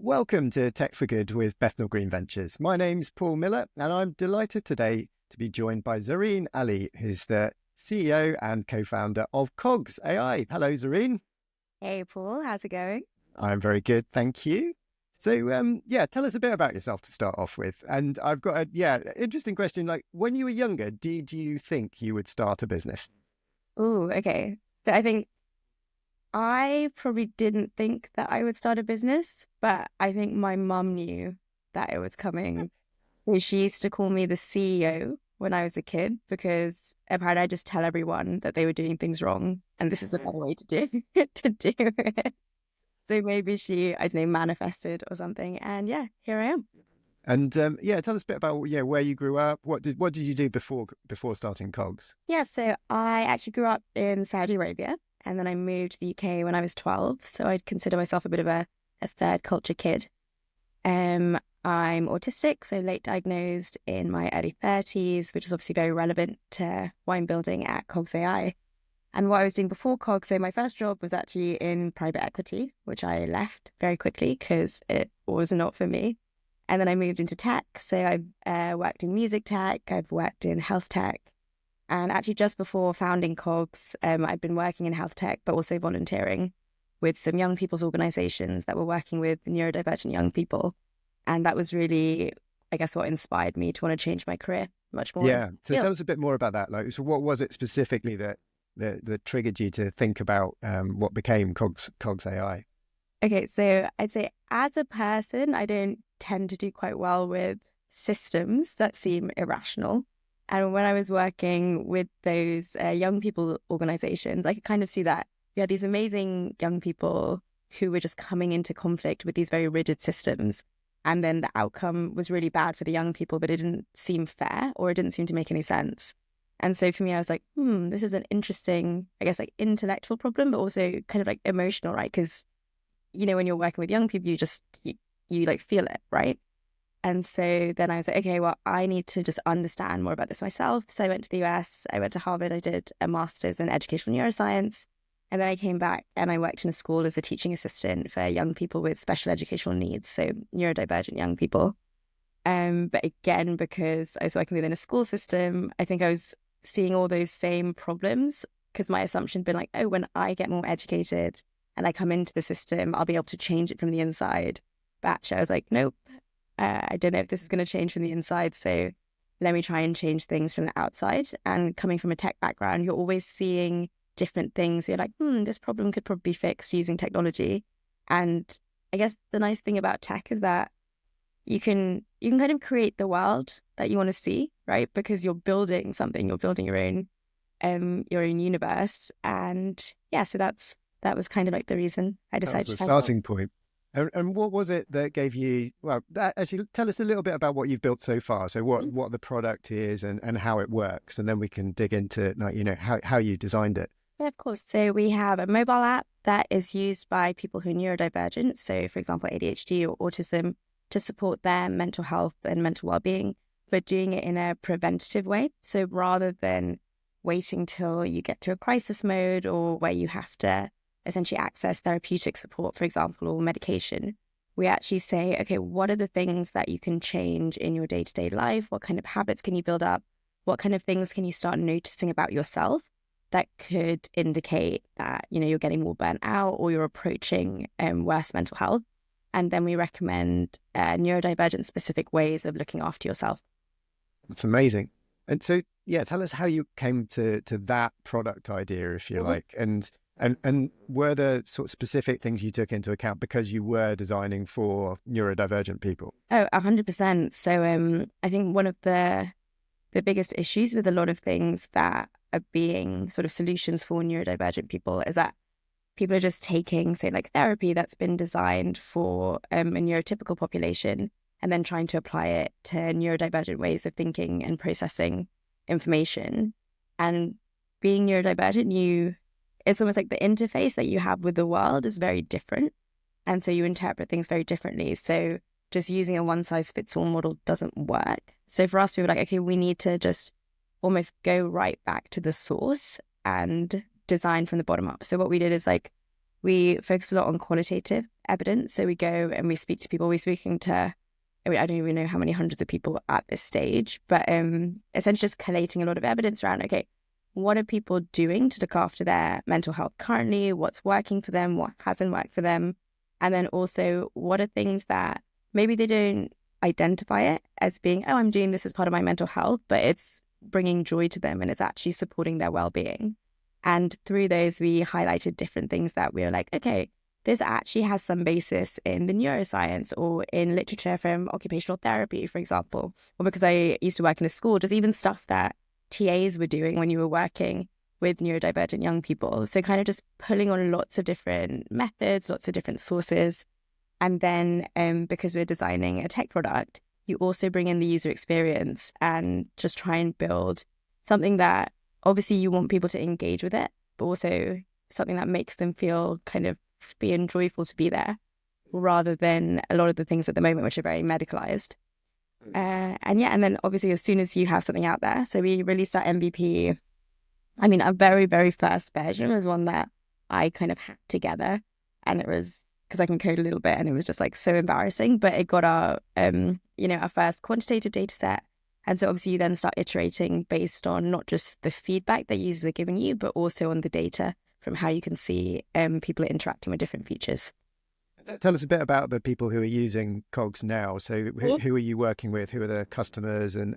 Welcome to Tech for Good with Bethnal Green Ventures. My name's Paul Miller, and I'm delighted today to be joined by Zareen Ali, who's the CEO and co-founder of Cogs AI. Hello, Zareen. Hey, Paul. How's it going? I'm very good, thank you. So, tell us a bit about yourself to start off with. And I've got interesting question. Like, when you were younger, did you think you would start a business? Oh, okay. So I think I probably didn't think that I would start a business, but I think my mum knew that it was coming. She used to call me the CEO when I was a kid because apparently I just tell everyone that they were doing things wrong, and this is the better way to do to do it. So maybe she, I don't know, manifested or something, and yeah, here I am. And tell us a bit about where you grew up. What did you do before starting Cogs? Yeah, so I actually grew up in Saudi Arabia, and then I moved to the UK when I was 12. So I'd consider myself a bit of a third culture kid. I'm autistic, so late diagnosed in my early 30s, which is obviously very relevant to what I'm building at Cogs AI. And what I was doing before Cogs, so my first job was actually in private equity, which I left very quickly because it was not for me. And then I moved into tech. So I've worked in music tech, I've worked in health tech. And actually just before founding Cogs, I've been working in health tech, but also volunteering with some young people's organizations that were working with neurodivergent young people. And that was really, I guess, what inspired me to want to change my career much more. Yeah. So tell us a bit more about that. Like, so what was it specifically that triggered you to think about what became Cogs AI? Okay, so I'd say as a person, I don't tend to do quite well with systems that seem irrational. And when I was working with those young people organizations, I could kind of see that you had these amazing young people who were just coming into conflict with these very rigid systems. And then the outcome was really bad for the young people, but it didn't seem fair or it didn't seem to make any sense. And so for me, I was like, this is an interesting, I guess, like intellectual problem, but also kind of like emotional, right? Because, you know, when you're working with young people, you like feel it, right? And so then I was like, okay, well, I need to just understand more about this myself. So I went to the US, I went to Harvard, I did a master's in educational neuroscience. And then I came back and I worked in a school as a teaching assistant for young people with special educational needs, so neurodivergent young people. But again, because I was working within a school system, I think I was seeing all those same problems because my assumption had been like, oh, when I get more educated and I come into the system, I'll be able to change it from the inside. But actually, I was like, nope, I don't know if this is going to change from the inside. So let me try and change things from the outside. And coming from a tech background, you're always seeing different things. You're like, this problem could probably be fixed using technology. And I guess the nice thing about tech is that you can kind of create the world that you want to see, right? Because you're building something, you're building your own universe. And yeah, so that was kind of like the reason I decided That was to the starting point. And what was it that gave you, actually tell us a little bit about what you've built so far. So what the product is and how it works. And then we can dig into, like, how you designed it. Yeah, of course. So we have a mobile app that is used by people who are neurodivergent. So for example, ADHD or autism, to support their mental health and mental well-being, but doing it in a preventative way. So rather than waiting till you get to a crisis mode or where you have to essentially access therapeutic support, for example, or medication, we actually say, okay, what are the things that you can change in your day-to-day life? What kind of habits can you build up? What kind of things can you start noticing about yourself that could indicate that, you're getting more burnt out or you're approaching worse mental health? And then we recommend neurodivergent specific ways of looking after yourself. That's amazing. And so, tell us how you came to that product idea, if you like, and were there sort of specific things you took into account because you were designing for neurodivergent people? Oh, 100%. So I think one of the biggest issues with a lot of things that are being sort of solutions for neurodivergent people is that people are just taking, say, like therapy that's been designed for a neurotypical population and then trying to apply it to neurodivergent ways of thinking and processing information. And being neurodivergent, it's almost like the interface that you have with the world is very different. And so you interpret things very differently. So just using a one-size-fits-all model doesn't work. So for us, we were like, okay, we need to just almost go right back to the source and design from the bottom up. So what we did is we focus a lot on qualitative evidence. So we go and we speak to people. We're speaking to, I mean, I don't even know how many hundreds of people at this stage, but essentially just collating a lot of evidence around, okay, what are people doing to look after their mental health currently? What's working for them? What hasn't worked for them? And then also, what are things that maybe they don't identify it as being, oh, I'm doing this as part of my mental health, but it's bringing joy to them and it's actually supporting their well-being. And through those, we highlighted different things that we were like, okay, this actually has some basis in the neuroscience or in literature from occupational therapy, for example, or because I used to work in a school, just even stuff that TAs were doing when you were working with neurodivergent young people. So kind of just pulling on lots of different methods, lots of different sources. And then because we're designing a tech product, you also bring in the user experience and just try and build something that obviously you want people to engage with it, but also something that makes them feel kind of happy and joyful to be there, rather than a lot of the things at the moment which are very medicalized. And then obviously as soon as you have something out there, so we released our MVP. I mean, our very, very first version was one that I kind of hacked together, and it was because I can code a little bit, and it was just like so embarrassing, but it got our, our first quantitative data set. And so obviously you then start iterating based on not just the feedback that users are giving you, but also on the data from how you can see people are interacting with different features. Tell us a bit about the people who are using Cogs now. So who are you working with? Who are the customers, and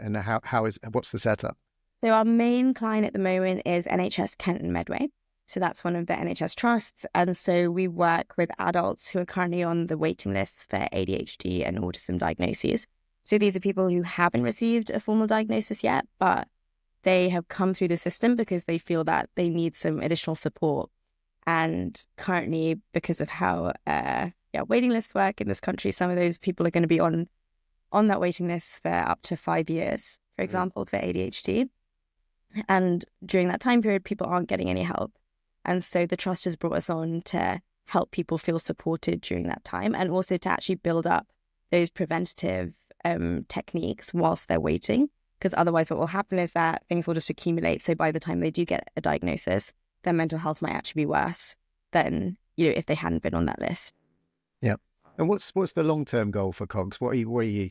what's the setup? So our main client at the moment is NHS Kent and Medway. So that's one of the NHS trusts. And so we work with adults who are currently on the waiting lists for ADHD and autism diagnoses. So these are people who haven't received a formal diagnosis yet, but they have come through the system because they feel that they need some additional support. And currently, because of how waiting lists work in this country, some of those people are going to be on that waiting list for up to 5 years, for example, for ADHD. And during that time period, people aren't getting any help. And so the trust has brought us on to help people feel supported during that time, and also to actually build up those preventative techniques whilst they're waiting. Because otherwise what will happen is that things will just accumulate. So by the time they do get a diagnosis, their mental health might actually be worse than, if they hadn't been on that list. Yeah. And what's the long-term goal for Cogs? What are you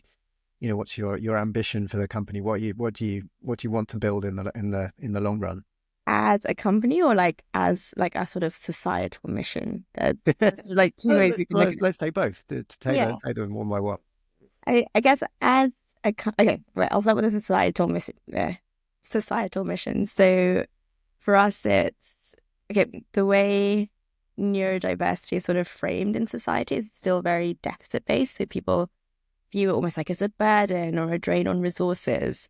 what's your ambition for the company? What do you want to build in the long run? As a company, or like as like a sort of societal mission? There's like two ways we can look at it. Let's take both. Take them one by one. I guess as okay, right. I'll start with the societal mission. So for us, it's okay. The way neurodiversity is sort of framed in society is still very deficit based. So people view it almost like as a burden or a drain on resources.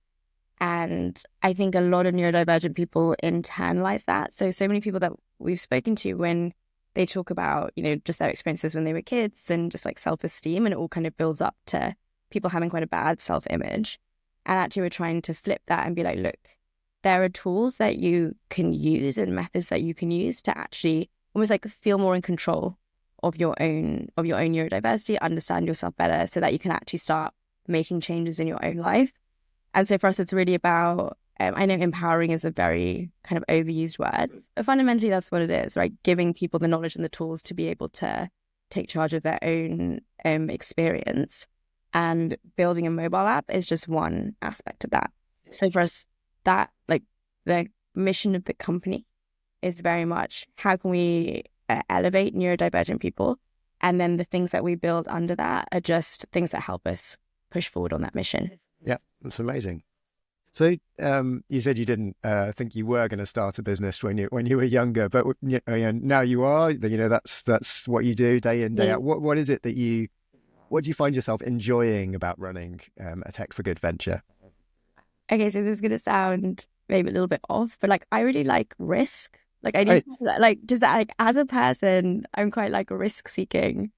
And I think a lot of neurodivergent people internalize that. So many people that we've spoken to, when they talk about, just their experiences when they were kids and just like self-esteem, and it all kind of builds up to people having quite a bad self-image. And actually we're trying to flip that and be like, look, there are tools that you can use and methods that you can use to actually almost like feel more in control of your own neurodiversity, understand yourself better, so that you can actually start making changes in your own life. And so for us, it's really about, I know empowering is a very kind of overused word, but fundamentally that's what it is, right? Giving people the knowledge and the tools to be able to take charge of their own experience. And building a mobile app is just one aspect of that. So for us, that like the mission of the company is very much how can we elevate neurodivergent people, and then the things that we build under that are just things that help us push forward on that mission. Yeah, that's amazing. So you said you didn't think you were going to start a business when you were younger, but now you are. That's what you do day in, day out. What is it that what do you find yourself enjoying about running a Tech for Good venture? Okay, so this is going to sound maybe a little bit off, but like I really like risk. Like I do, like just like as a person, I'm quite like risk seeking.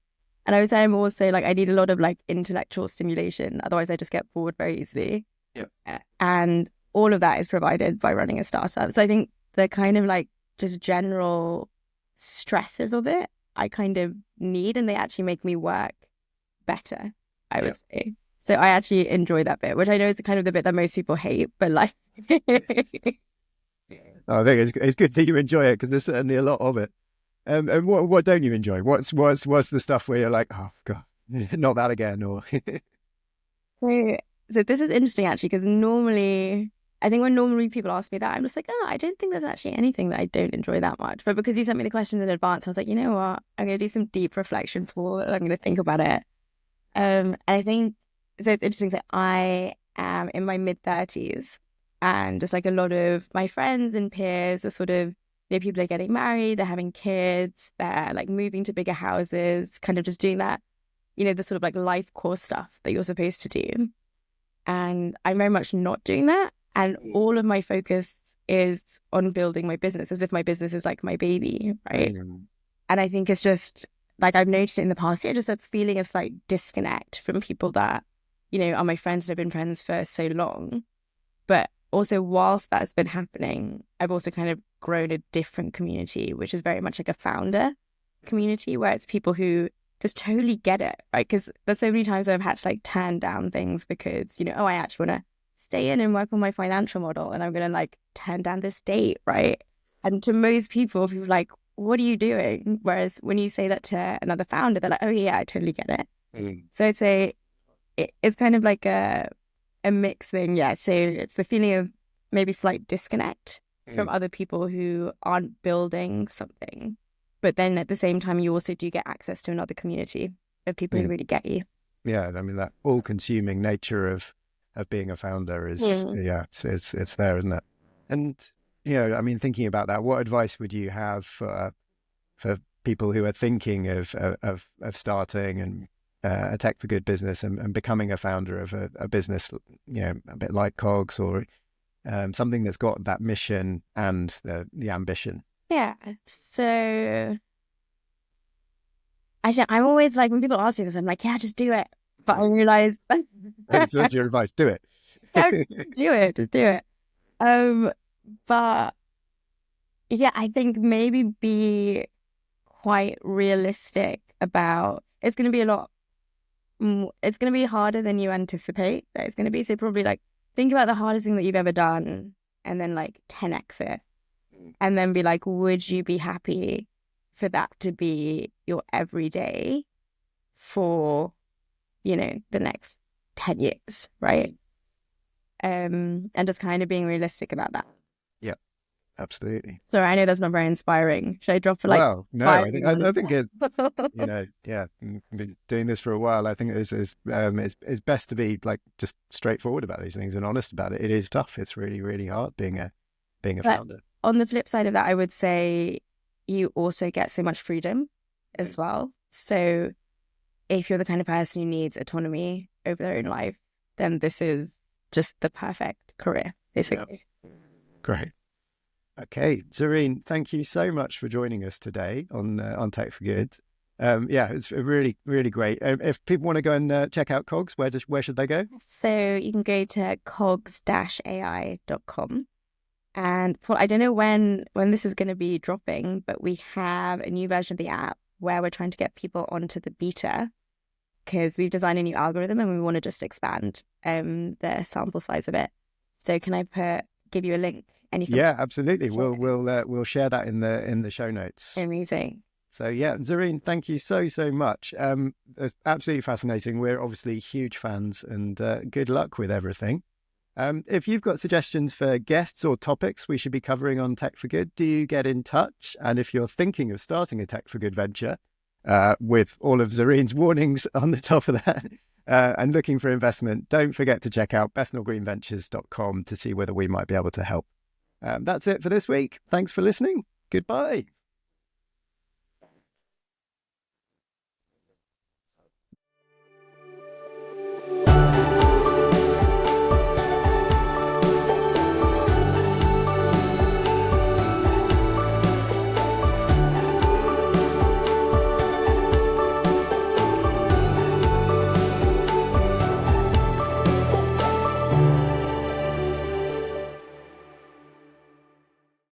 And I would say I'm also like, I need a lot of like intellectual stimulation. Otherwise I just get bored very easily. Yeah. And all of that is provided by running a startup. So I think the kind of like just general stresses of it, I kind of need, and they actually make me work better, I would say. So I actually enjoy that bit, which I know is kind of the bit that most people hate, but like... I think it's good that you enjoy it, because there's certainly a lot of it. And what don't you enjoy? What's the stuff where you're like, oh god, not that again, or So, so this is interesting actually, because normally, I think when normally people ask me that, I'm just like, oh, I don't think there's actually anything that I don't enjoy that much. But because you sent me the questions in advance, I was like, you know what? I'm going to do some deep reflection for it. I'm going to think about it. And I think so it's interesting that I am in my mid-30s, and just like a lot of my friends and peers are sort of, people are getting married, they're having kids, they're like moving to bigger houses, kind of just doing that, the sort of like life course stuff that you're supposed to do. And I'm very much not doing that. And all of my focus is on building my business as if my business is like my baby, right? Mm. And I think it's just like I've noticed it in the past year, just a feeling of slight disconnect from people that, are my friends and have been friends for so long. But also, whilst that's been happening, I've also kind of grown a different community, which is very much like a founder community, where it's people who just totally get it, right? Because there's so many times where I've had to like turn down things because, oh, I actually want to stay in and work on my financial model, and I'm going to like turn down this date, right? And to most people are like, what are you doing? Whereas when you say that to another founder, they're like, oh yeah, I totally get it. Mm. So I'd say it's kind of like a mixed thing. Yeah. So it's the feeling of maybe slight disconnect from other people who aren't building something. But then at the same time, you also do get access to another community of people who really get you. Yeah, I mean that all-consuming nature of being a founder is it's there, isn't it? And I mean, thinking about that, what advice would you have for people who are thinking of starting and a tech for good business and becoming a founder of a business, a bit like Cogs, or something that's got that mission and the ambition? Yeah. So actually, I'm always like, when people ask me this, I'm like, yeah, just do it. But I realize So what's your advice? Do it. yeah, do it, just do it. But yeah, I think maybe be quite realistic about it's going to be it's going to be harder than you anticipate. It's going to be, so probably like think about the hardest thing that you've ever done and then like 10x it, and then be like, would you be happy for that to be your everyday for, the next 10 years, right? And just kind of being realistic about that. Yeah, absolutely. So I know that's not very inspiring. Should I drop for like Well, no, I think it, yeah, I've been doing this for a while. I think it's best to be like just straightforward about these things and honest about it. It is tough. It's really, really hard being a founder. On the flip side of that, I would say you also get so much freedom as well. So if you're the kind of person who needs autonomy over their own life, then this is just the perfect career, basically. Yeah. Great. Okay, Zareen, thank you so much for joining us today on Tech for Good. It's really, really great. If people want to go and check out Cogs, where should they go? So you can go to cogs-ai.com. And I don't know when this is going to be dropping, but we have a new version of the app where we're trying to get people onto the beta, because we've designed a new algorithm and we want to just expand the sample size of it. So can I give you a link? And you can absolutely. We'll share that in the show notes. Amazing. So yeah, Zareen, thank you so much. It's absolutely fascinating. We're obviously huge fans, and good luck with everything. If you've got suggestions for guests or topics we should be covering on Tech for Good, do get in touch. And if you're thinking of starting a Tech for Good venture, with all of Zareen's warnings on the top of that, and looking for investment, don't forget to check out bethnalgreenventures.com to see whether we might be able to help. That's it for this week. Thanks for listening. Goodbye.